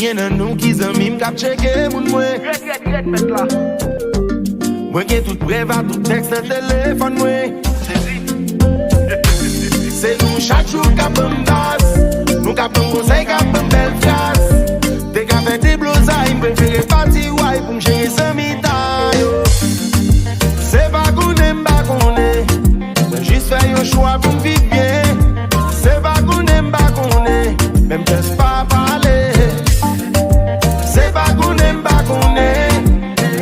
Rien dans nous qui amis m'cap checker moun moi. Met là. Moi qui tout prêt va tout texte dans téléphone moi. C'est nous chaque jour cap en base. Nous cap en conseil cap en belle phrase. Dès qu'a fait des blousailles, préfère partir ouais pour m'gérer ce mitaille. C'est pas qu'on aime pas qu'on est. Juste faire un choix pour vivre bien. C'est pas qu'on aime pas qu'on est. Même juste pas parler. C'est pas qu'on aime pas qu'on est.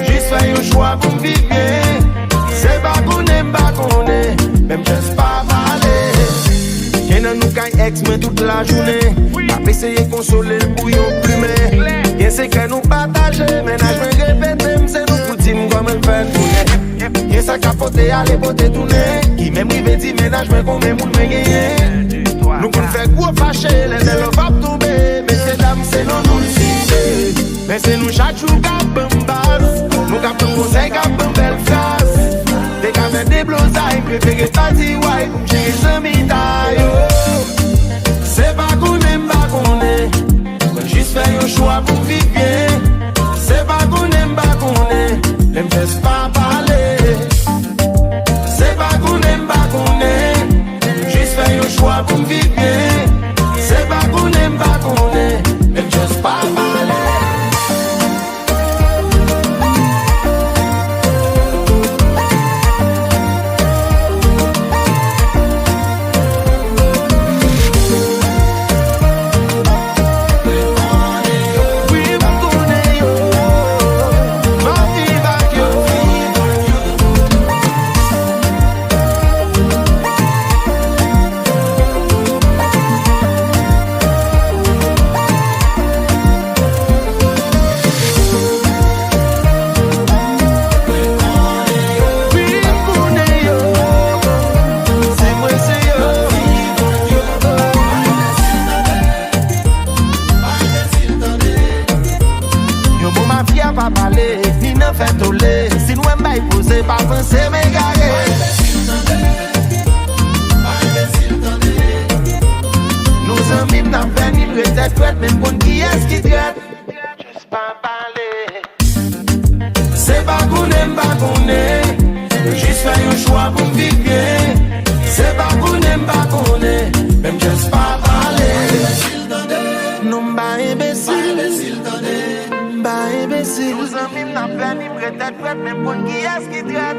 Juste faire un choix pour vivre bien. C'est pas qu'on aime pas qu'on est. Même juste pas parler. Y'en a nous qui ex mais toute la journée. Pas essayer de consoler le bouillon plumé. Y'en c'est que nous partager. Ménage me répète même c'est nous poutine comme elle fait tourner. Y'en ça capoter aller poter tourner. Qui même rive dit ménage mais qu'on même moun me gagner. Nous qu'on fait gros fâcher, les belles va tomber. Mais ces dames, c'est non nous le citer. Mais c'est nous chaque jour cap en base. Nous cap un conseil, cap en belle phrase. Dès qu'à faire des blousailles, préférez partir ouais pour gérer ce mitaille. C'est pas qu'on aime pas qu'on est. Juste faire un choix pour vivre bien. C'est pas qu'on aime pas qu'on est. Même juste pas parler. C'est pas qu'on aime pas qu'on est. Juste faire un choix pour vivre bien. C'est pas qu'on aime pas qu'on est. Même juste pas parler. Pas parler, ni ne fait toller. Si nous aimons pas poser, pas penser, mais garer. Nous amis n'a fait ni peut-être, même pour qui est-ce qui traite. Juste pas parler. C'est pas qu'on aime pas qu'on est. Juste faire un choix pour vivre bien. C'est pas qu'on aime pas qu'on est. Même juste pas parler. Non, pas imbécile. Bah imbécile. Nous amis n'a fait ni peut-être, même pour qui est-ce qui traite.